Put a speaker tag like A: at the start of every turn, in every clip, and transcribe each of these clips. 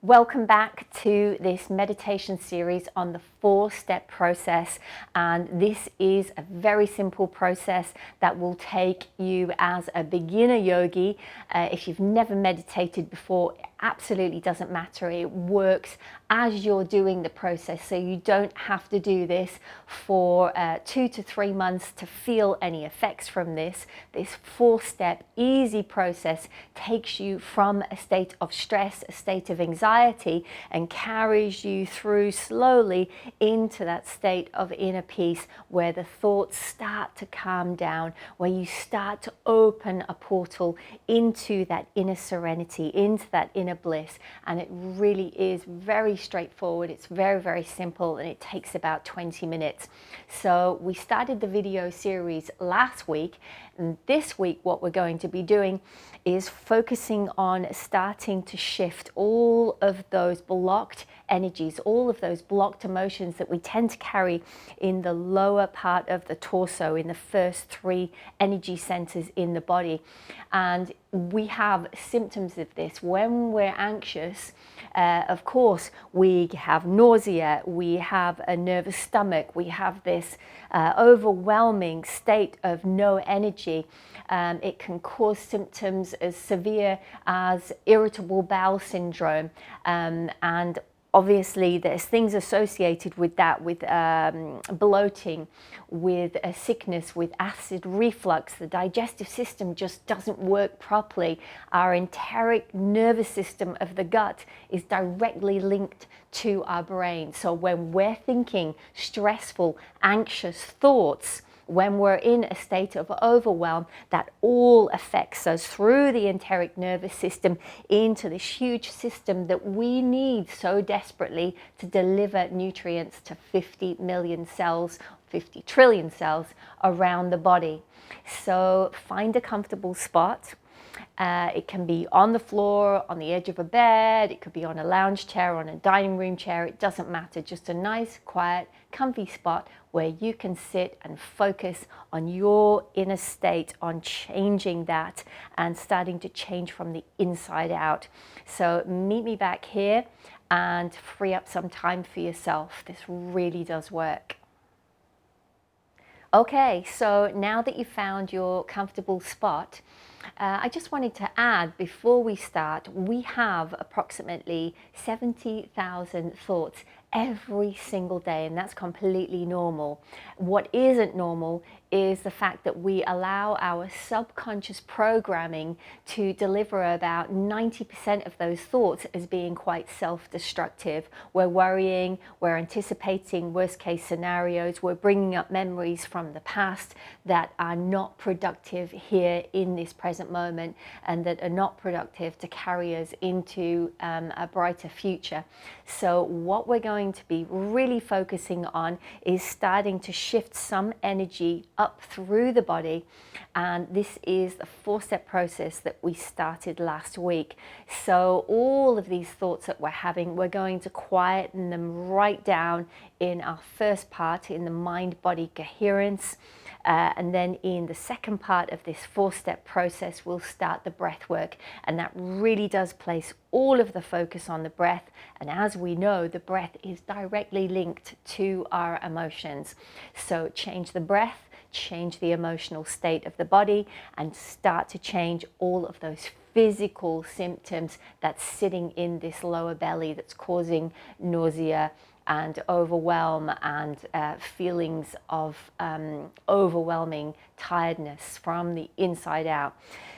A: Welcome back to this meditation series on the 4-step process, and this is a very simple process that will take you as a beginner yogi. If you've never meditated before, it absolutely doesn't matter. It works as you're doing the process, so you don't have to do this for 2 to 3 months to feel any effects from this. This 4-step easy process takes you from a state of stress, a state of anxiety, and carries you through slowly into that state of inner peace where the thoughts start to calm down, where you start to open a portal into that inner serenity, into that inner bliss. And it really is very straightforward. It's very, very simple, and it takes about 20 minutes. So we started the video series last week, and this week what we're going to be doing is focusing on starting to shift all of those blocked energies, all of those blocked emotions that we tend to carry in the lower part of the torso, in the first 3 energy centers in the body. And we have symptoms of this when we're anxious. Of course, we have nausea, we have a nervous stomach, we have this overwhelming state of no energy. It can cause symptoms as severe as irritable bowel syndrome, and obviously there's things associated with that, with bloating, with a sickness, with acid reflux. The digestive system just doesn't work properly. Our enteric nervous system of the gut is directly linked to our brain. So when we're thinking stressful, anxious thoughts, when we're in a state of overwhelm, that all affects us through the enteric nervous system into this huge system that we need so desperately to deliver nutrients to 50 million cells, 50 trillion cells around the body. So find a comfortable spot. It can be on the floor, on the edge of a bed, it could be on a lounge chair, on a dining room chair, it doesn't matter. Just a nice, quiet, comfy spot where you can sit and focus on your inner state, on changing that and starting to change from the inside out. So meet me back here and free up some time for yourself. This really does work. Okay, so now that you've found your comfortable spot, I just wanted to add before we start, we have approximately 70,000 thoughts every single day, and that's completely normal. What isn't normal is the fact that we allow our subconscious programming to deliver about 90% of those thoughts as being quite self-destructive. We're worrying, we're anticipating worst case scenarios, we're bringing up memories from the past that are not productive here in this present moment, and that are not productive to carry us into a brighter future. So what we're going to be really focusing on is starting to shift some energy up through the body, and this is the 4-step process that we started last week. So all of these thoughts that we're having, we're going to quieten them right down in our first part, in the mind-body coherence. And then in the second part of this 4-step process, we'll start the breath work. And that really does place all of the focus on the breath. And as we know, the breath is directly linked to our emotions. So change the breath, change the emotional state of the body, and start to change all of those physical symptoms that's sitting in this lower belly that's causing nausea and overwhelm and feelings of overwhelming tiredness from the inside out.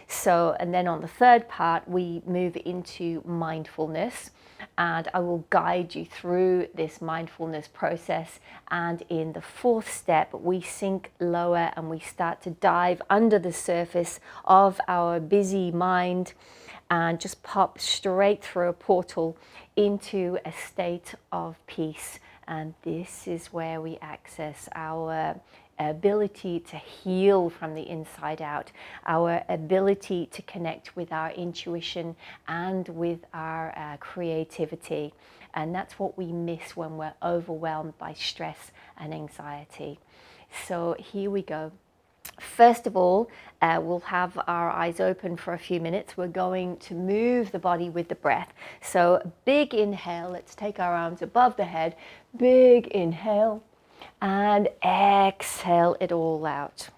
A: So, and then on the third part, we move into mindfulness, and I will guide you through this mindfulness process. And in the 4th step, we sink lower and we start to dive under the surface of our busy mind and just pop straight through a portal into a state of peace. And this is where we access our ability to heal from the inside out, our ability to connect with our intuition and with our creativity. And that's what we miss when we're overwhelmed by stress and anxiety. So here we go. First of all, we'll have our eyes open for a few minutes. We're going to move the body with the breath. So big inhale, let's take our arms above the head. Big inhale and exhale it all out.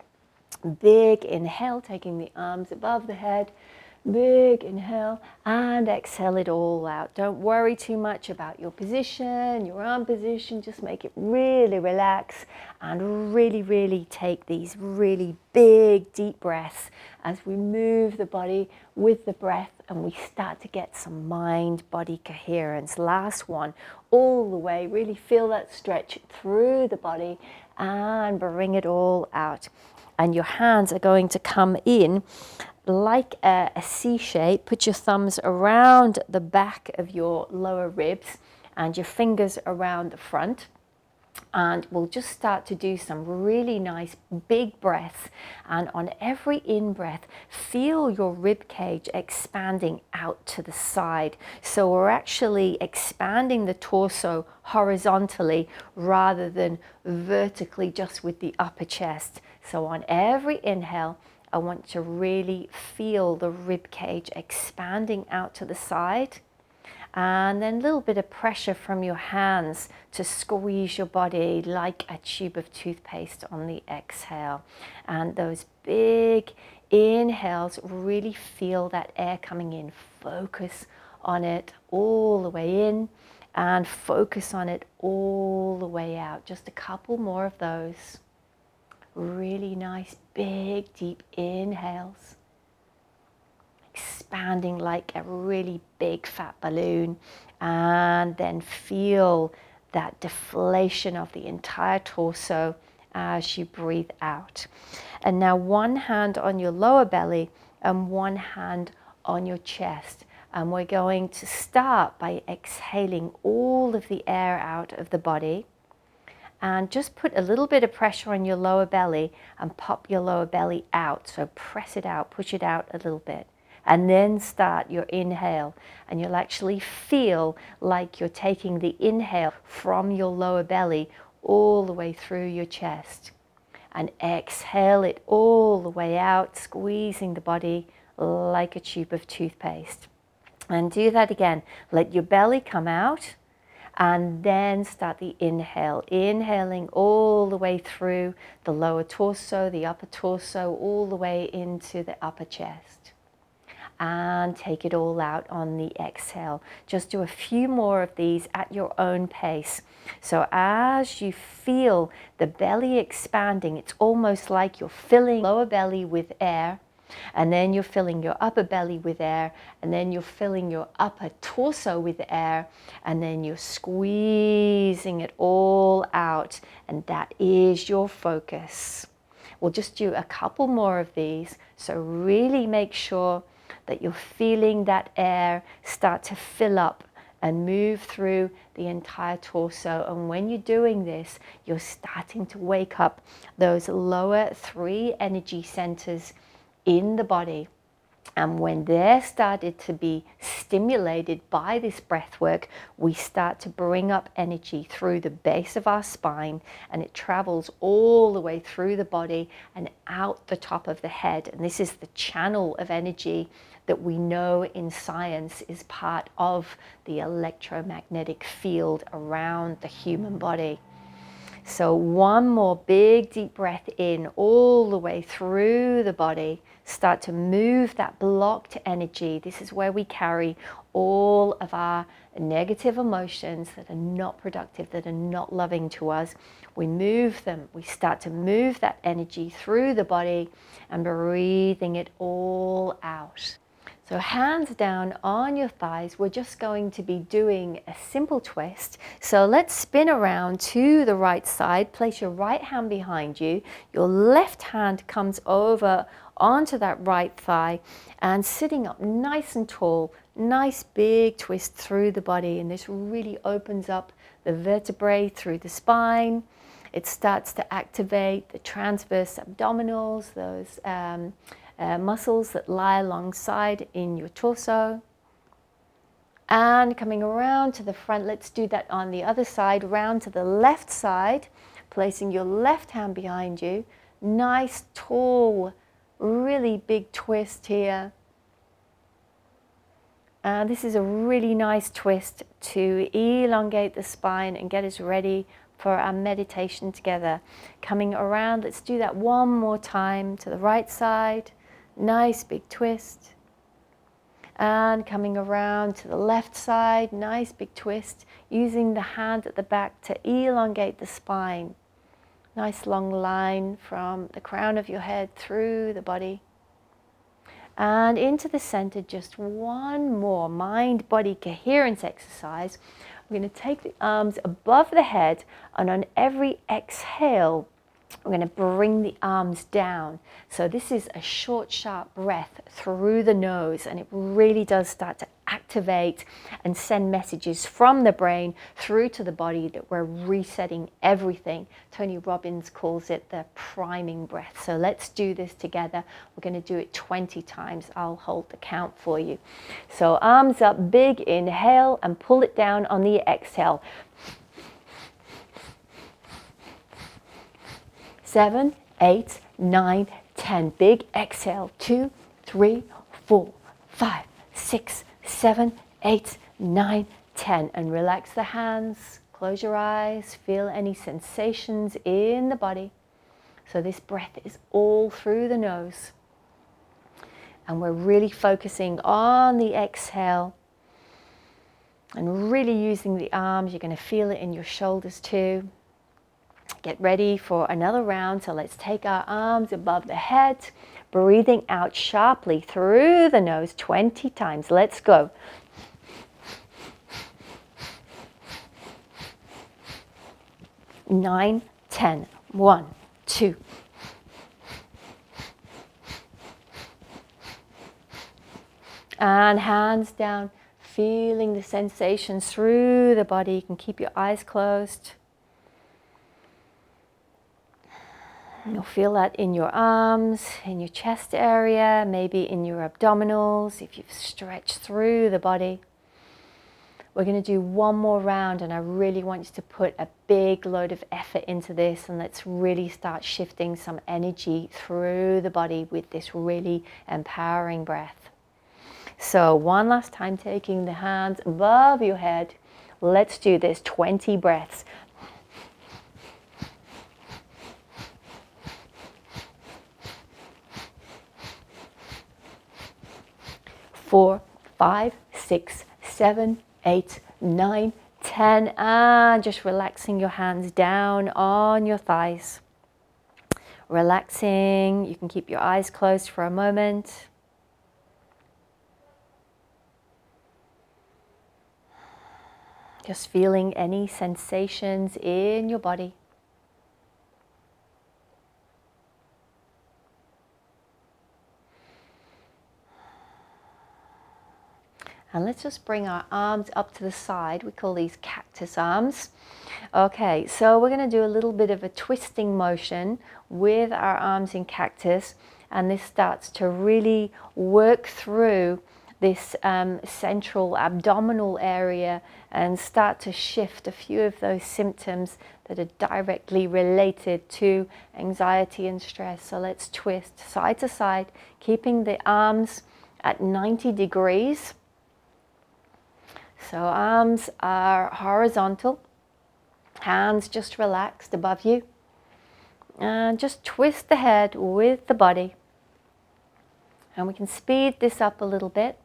A: Big inhale, taking the arms above the head. Big inhale and exhale it all out. Don't worry too much about your position, your arm position. Just make it really relax and really take these really big deep breaths as we move the body with the breath and we start to get some mind-body coherence. Last one, all the way. Really feel that stretch through the body and bring it all out. And your hands are going to come in like a C shape. Put your thumbs around the back of your lower ribs and your fingers around the front. And we'll just start to do some really nice big breaths. And on every in-breath, feel your rib cage expanding out to the side. So we're actually expanding the torso horizontally rather than vertically, just with the upper chest. So on every inhale, I want to really feel the rib cage expanding out to the side. And then a little bit of pressure from your hands to squeeze your body like a tube of toothpaste on the exhale. And those big inhales, really feel that air coming in. Focus on it all the way in and focus on it all the way out. Just a couple more of those. Really nice, big, deep inhales. Expanding like a really big fat balloon, and then feel that deflation of the entire torso as you breathe out. And now one hand on your lower belly and one hand on your chest. And we're going to start by exhaling all of the air out of the body. And just put a little bit of pressure on your lower belly and pop your lower belly out. So press it out, push it out a little bit. And then start your inhale. And you'll actually feel like you're taking the inhale from your lower belly all the way through your chest. And exhale it all the way out, squeezing the body like a tube of toothpaste. And do that again. Let your belly come out. And then start the inhale, inhaling all the way through the lower torso, the upper torso, all the way into the upper chest. And take it all out on the exhale. Just do a few more of these at your own pace. So as you feel the belly expanding, it's almost like you're filling lower belly with air. And then you're filling your upper belly with air, and then you're filling your upper torso with air, and then you're squeezing it all out, and that is your focus. We'll just do a couple more of these, so really make sure that you're feeling that air start to fill up and move through the entire torso. And when you're doing this, you're starting to wake up those lower 3 energy centers in the body. And when they're started to be stimulated by this breath work, we start to bring up energy through the base of our spine, and it travels all the way through the body and out the top of the head. And this is the channel of energy that we know in science is part of the electromagnetic field around the human body. So one more big deep breath in all the way through the body. Start to move that blocked energy. This is where we carry all of our negative emotions that are not productive, that are not loving to us. We move them. We start to move that energy through the body and breathing it all out. So hands down on your thighs, we're just going to be doing a simple twist. So let's spin around to the right side, place your right hand behind you, your left hand comes over onto that right thigh and sitting up nice and tall, nice big twist through the body, and this really opens up the vertebrae through the spine. It starts to activate the transverse abdominals, those muscles that lie alongside in your torso. And coming around to the front, let's do that on the other side, round to the left side, placing your left hand behind you, Nice, tall, really big twist here. And this is a really nice twist to elongate the spine and get us ready for our meditation together. Coming around, let's do that one more time to the right side. Nice big twist. And coming around to the left side, nice big twist, using the hand at the back to elongate the spine. Nice long line from the crown of your head through the body. And into the center, just one more mind-body coherence exercise. We're going to take the arms above the head, and on every exhale, we're going to bring the arms down. So this is a short, sharp breath through the nose, and it really does start to activate and send messages from the brain through to the body that we're resetting everything. Tony Robbins calls it the priming breath. So let's do this together. We're going to do it 20 times. I'll hold the count for you. So arms up, big inhale, and pull it down on the exhale. 7, 8, 9, 10. Big exhale. 2, 3, 4, 5, 6, 7, 8, 9, 10. And relax the hands. Close your eyes. Feel any sensations in the body. So this breath is all through the nose. And we're really focusing on the exhale. And really using the arms. You're going to feel it in your shoulders too. Get ready for another round. So let's take our arms above the head, breathing out sharply through the nose 20 times. Let's go. Nine, 10. 1, 2. And hands down, feeling the sensations through the body. You can keep your eyes closed. You'll feel that in your arms, in your chest area, maybe in your abdominals, if you've stretched through the body. We're going to do one more round, and I really want you to put a big load of effort into this, and let's really start shifting some energy through the body with this really empowering breath. So one last time, taking the hands above your head. Let's do this, 20 breaths. 4, 5, 6, 7, 8, 9, 10, and just relaxing your hands down on your thighs. Relaxing, you can keep your eyes closed for a moment. Just feeling any sensations in your body. And let's just bring our arms up to the side. We call these cactus arms. Okay, so we're going to do a little bit of a twisting motion with our arms in cactus. And this starts to really work through this central abdominal area and start to shift a few of those symptoms that are directly related to anxiety and stress. So let's twist side to side, keeping the arms at 90 degrees. So arms are horizontal, hands just relaxed above you, and just twist the head with the body. And we can speed this up a little bit.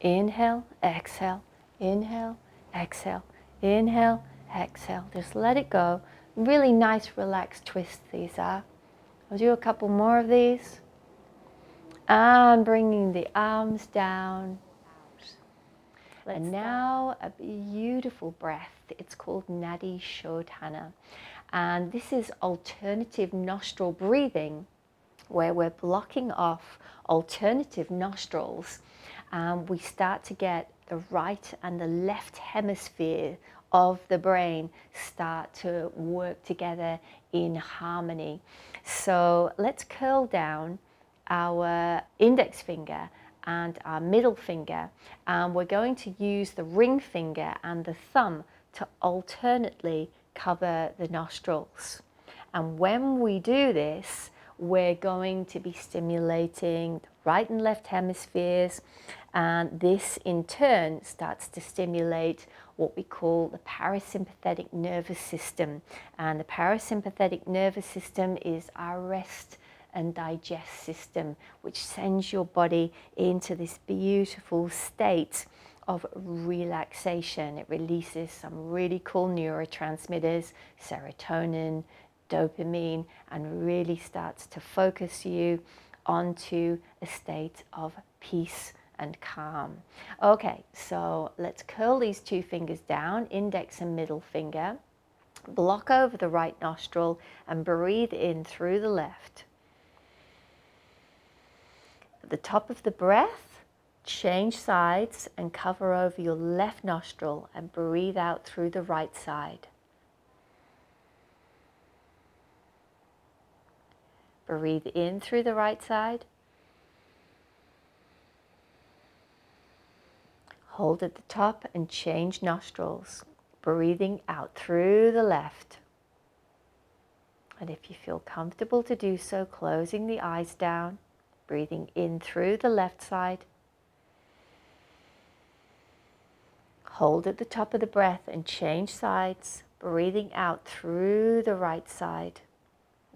A: Inhale, exhale, inhale, exhale, inhale, exhale. Just let it go. Really nice relaxed twists these are. I'll do a couple more of these. And bringing the arms down. And now a beautiful breath. It's called Nadi Shodhana. And this is alternative nostril breathing, where we're blocking off alternative nostrils. And we start to get the right and the left hemisphere of the brain start to work together in harmony. So let's curl down our index finger and our middle finger, and we're going to use the ring finger and the thumb to alternately cover the nostrils. And when we do this, we're going to be stimulating the right and left hemispheres, and this in turn starts to stimulate what we call the parasympathetic nervous system. And the parasympathetic nervous system is our rest and digest system, which sends your body into this beautiful state of relaxation. It releases some really cool neurotransmitters, serotonin, dopamine, and really starts to focus you onto a state of peace and calm. Okay, so let's curl these two fingers down, index and middle finger, block over the right nostril and breathe in through the left. At the top of the breath, change sides and cover over your left nostril and breathe out through the right side. Breathe in through the right side. Hold at the top and change nostrils, breathing out through the left. And if you feel comfortable to do so, closing the eyes down, breathing in through the left side. Hold at the top of the breath and change sides, breathing out through the right side.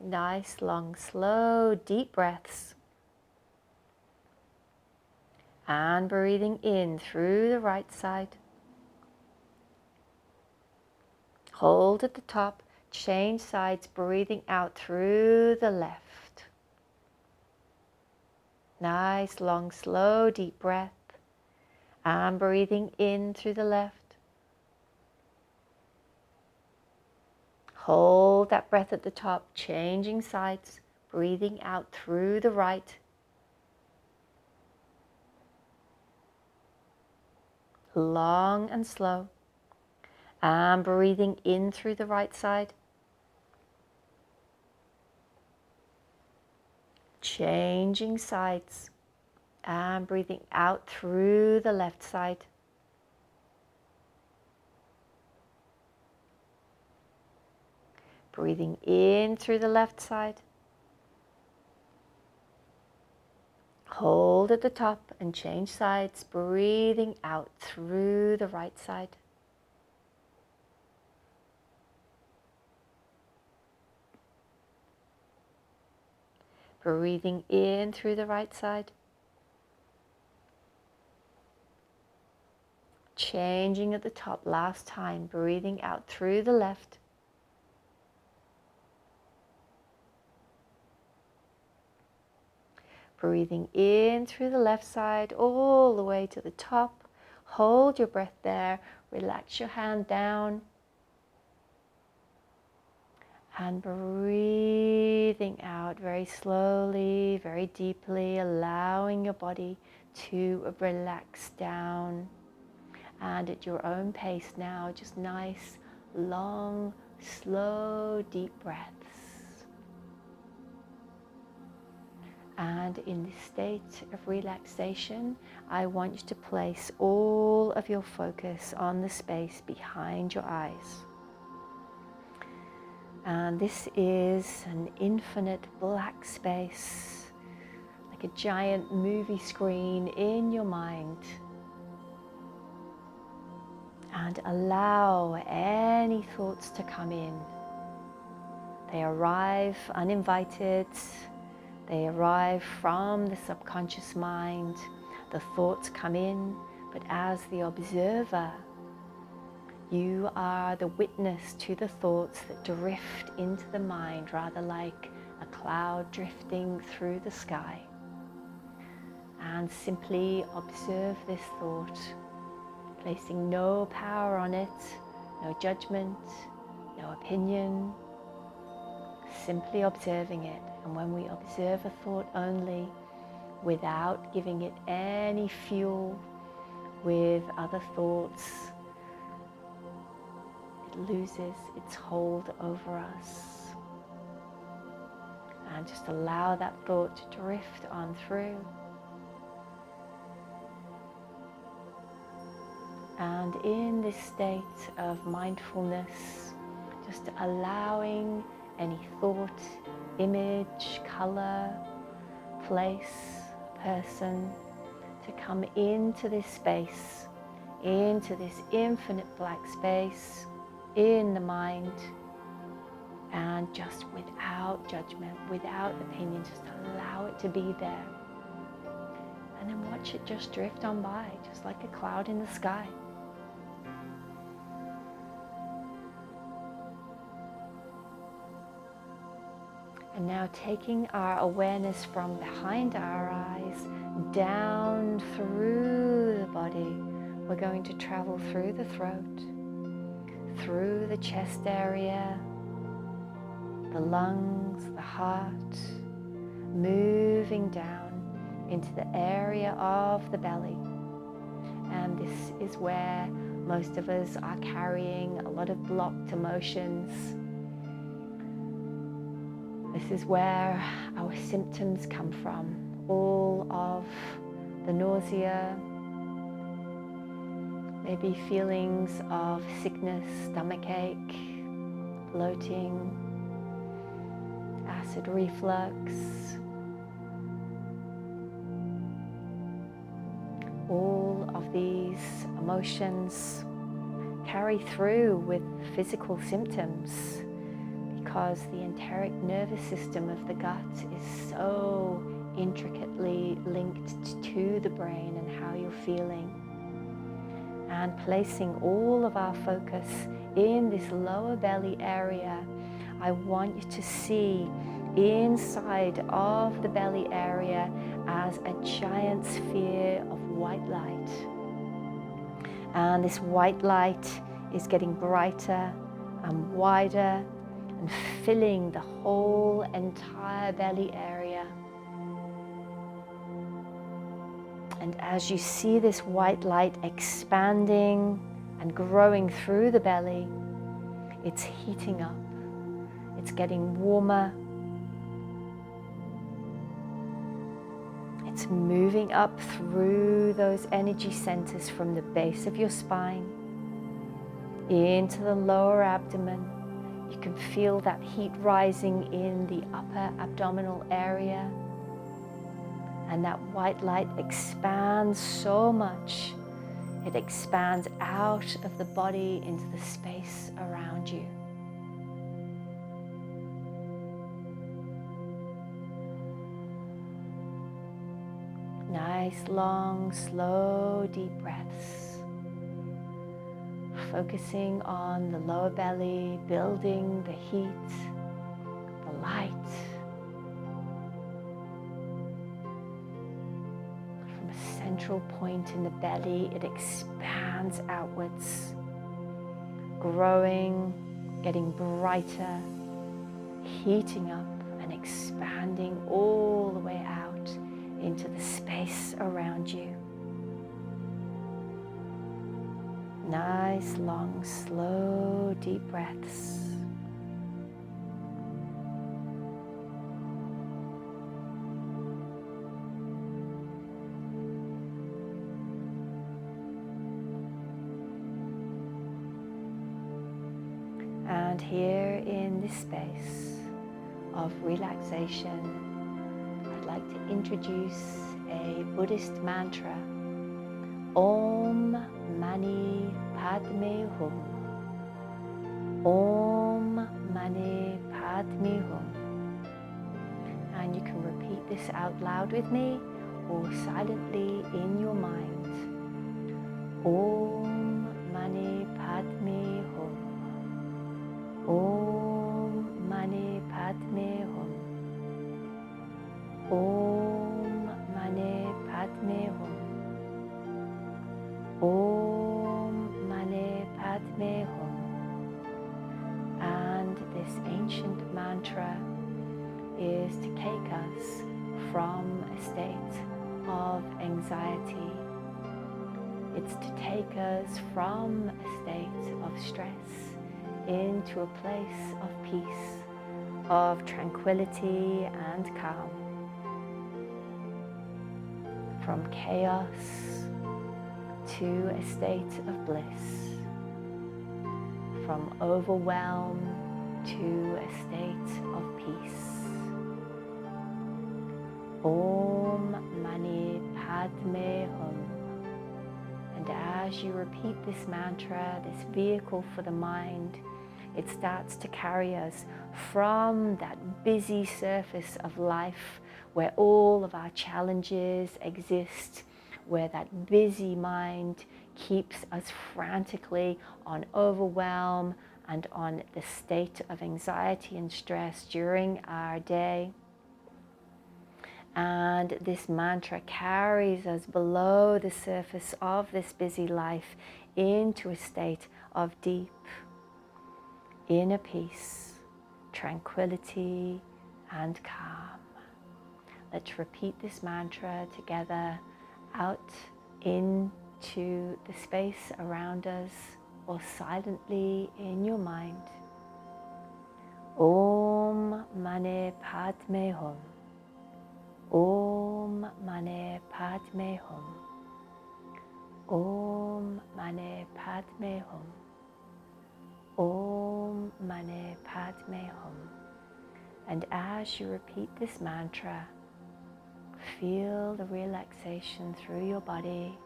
A: Nice, long, slow, deep breaths. And breathing in through the right side. Hold at the top, change sides, breathing out through the left. Nice, long, slow, deep breath. And breathing in through the left. Hold that breath at the top, changing sides, breathing out through the right. Long and slow. And breathing in through the right side. Changing sides. And breathing out through the left side. Breathing in through the left side. Hold at the top and change sides, breathing out through the right side. Breathing in through the right side. Changing at the top last time, breathing out through the left. Breathing in through the left side all the way to the top. Hold your breath there. Relax your hand down. And breathing out very slowly, very deeply, allowing your body to relax down. And at your own pace now, just nice, long, slow, deep breaths. And in this state of relaxation, I want you to place all of your focus on the space behind your eyes. And this is an infinite black space, like a giant movie screen in your mind. And allow any thoughts to come in. They arrive uninvited. They arrive from the subconscious mind. The thoughts come in, but as the observer, you are the witness to the thoughts that drift into the mind, rather like a cloud drifting through the sky. And simply observe this thought, placing no power on it, no judgment, no opinion, simply observing it. And when we observe a thought only, without giving it any fuel with other thoughts, it loses its hold over us. And just allow that thought to drift on through. And in this state of mindfulness, just allowing any thought, image, color, place, person, to come into this space, into this infinite black space in the mind, and just without judgment, without opinion, just allow it to be there. And then watch it just drift on by, just like a cloud in the sky. And now taking our awareness from behind our eyes down through the body, we're going to travel through the throat, through the chest area, the lungs, the heart, moving down into the area of the belly. And this is where most of us are carrying a lot of blocked emotions. This is where our symptoms come from. All of the nausea, maybe feelings of sickness, stomachache, bloating, acid reflux, all of these emotions carry through with physical symptoms, because the enteric nervous system of the gut is so intricately linked to the brain and how you're feeling. And placing all of our focus in this lower belly area, I want you to see inside of the belly area as a giant sphere of white light. And this white light is getting brighter and wider and filling the whole entire belly area. And as you see this white light expanding and growing through the belly, it's heating up, it's getting warmer, it's moving up through those energy centers from the base of your spine into the lower abdomen. You can feel that heat rising in the upper abdominal area. And that white light expands so much, it expands out of the body into the space around you. Nice, long, slow, deep breaths. Focusing on the lower belly, building the heat, the light. From a central point in the belly, it expands outwards, growing, getting brighter, heating up and expanding all the way out into the space around you. Nice, long, slow, deep breaths. And here in this space of relaxation, I'd like to introduce a Buddhist mantra, Om Mani Padme Hum. Om Mani Padme Hum. And you can repeat this out loud with me or silently in your mind. Om Mani Padme Hum. Om Mani Padme Hum. Om Mani Padme Hum. Om Mani Padme Hum. And this ancient mantra is to take us from a state of anxiety. It's to take us from a state of stress into a place of peace, of tranquility and calm. From chaos to a state of bliss. From overwhelm to a state of peace. Om Mani Padme Hum. And as you repeat this mantra, this vehicle for the mind, it starts to carry us from that busy surface of life where all of our challenges exist, where that busy mind keeps us frantically on overwhelm and on the state of anxiety and stress during our day. And this mantra carries us below the surface of this busy life into a state of deep inner peace, tranquility, and calm. Let's repeat this mantra together out into the space around us or silently in your mind. Om Mani Padme Hum. Om Mani Padme Hum. Om Mani Padme Hum. Om Mani Padme Hum. And as you repeat this mantra, feel the relaxation through your body,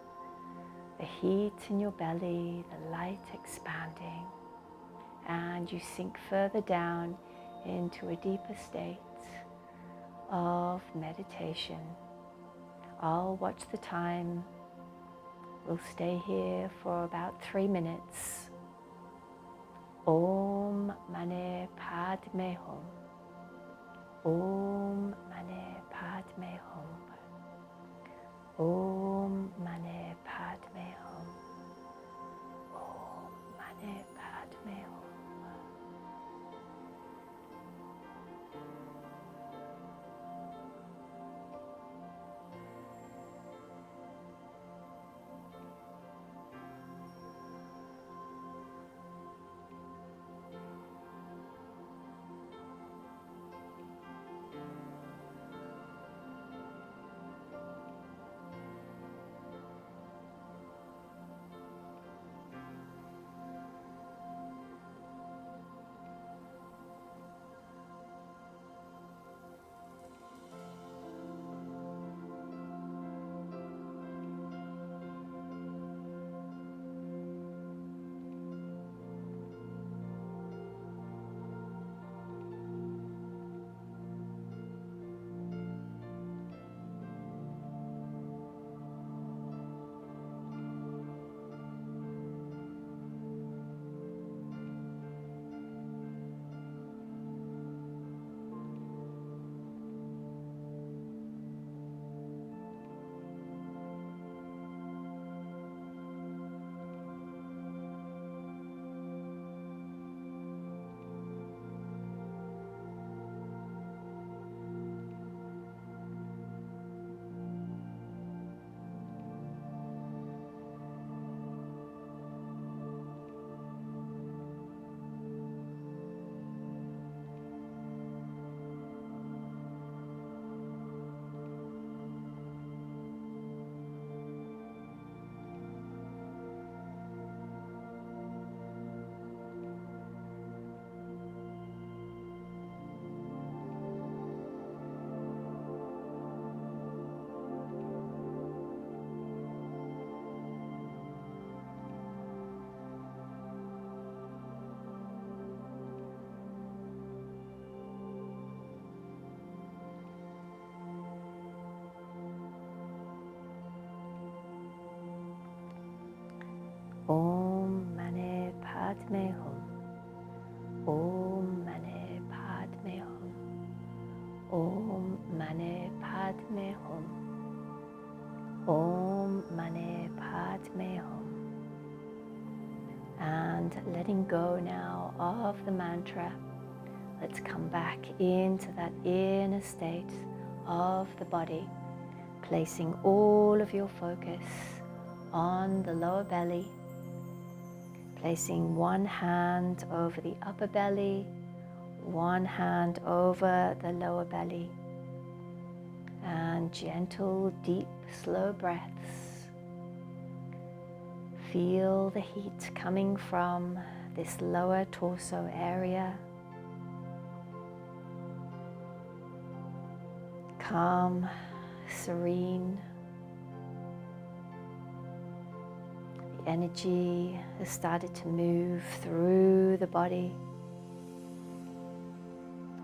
A: the heat in your belly, the light expanding, and you sink further down into a deeper state of meditation. I'll watch the time. We'll stay here for about 3 minutes. Om Mani Padme Hum. Om Mani Padme Hum. Om Mani Padme Hum. Om Mani Padme Hum. Om Mani Padme Hum. Om Mani Padme Hum. Om Mani Padme Hum. Om Mani Padme Hum. And letting go now of the mantra, let's come back into that inner state of the body, placing all of your focus on the lower belly, placing one hand over the upper belly, one hand over the lower belly, and gentle, deep, slow breaths. Feel the heat coming from this lower torso area, calm, serene. The energy has started to move through the body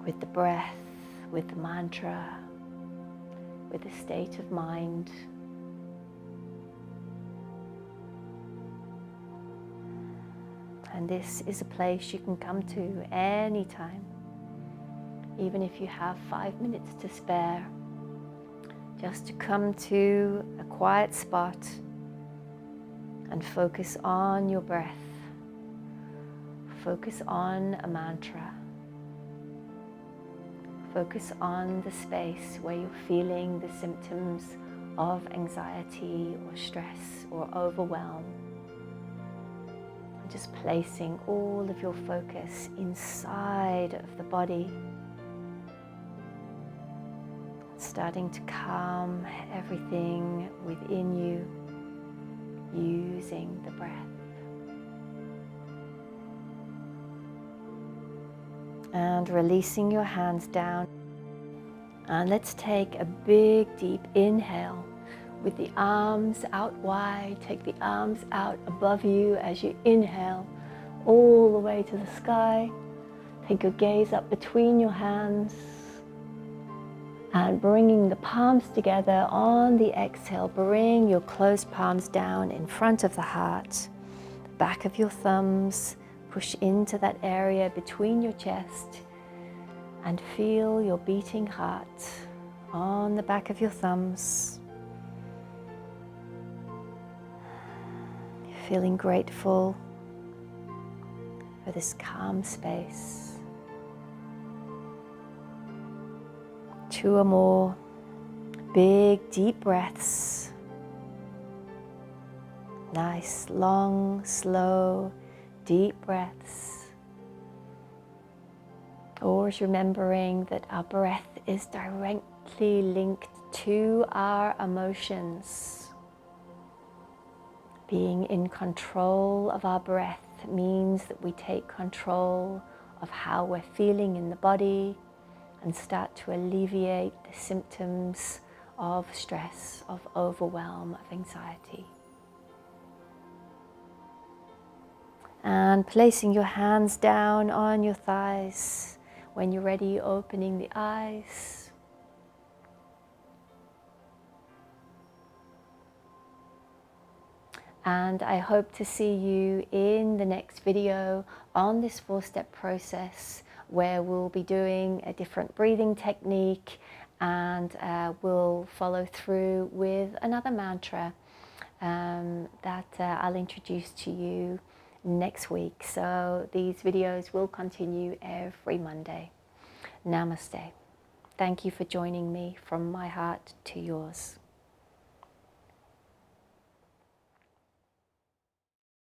A: with the breath, with the mantra, with the state of mind. And this is a place you can come to anytime, even if you have 5 minutes to spare, just to come to a quiet spot and focus on your breath. Focus on a mantra. Focus on the space where you're feeling the symptoms of anxiety or stress or overwhelm. Just placing all of your focus inside of the body, starting to calm everything within you using the breath. And releasing your hands down. And let's take a big deep inhale with the arms out wide. Take the arms out above you as you inhale all the way to the sky. Take your gaze up between your hands and bringing the palms together on the exhale. Bring your closed palms down in front of the heart. Back of your thumbs, push into that area between your chest and feel your beating heart on the back of your thumbs. Feeling grateful for this calm space. 2 or more big deep breaths. Nice, long, slow, deep breaths. Always remembering that our breath is directly linked to our emotions. Being in control of our breath means that we take control of how we're feeling in the body and start to alleviate the symptoms of stress, of overwhelm, of anxiety. And placing your hands down on your thighs. When you're ready, opening the eyes. And I hope to see you in the next video on this 4-step process, where we'll be doing a different breathing technique, and we'll follow through with another mantra that I'll introduce to you next week. So these videos will continue every Monday. Namaste. Thank you for joining me from my heart to yours.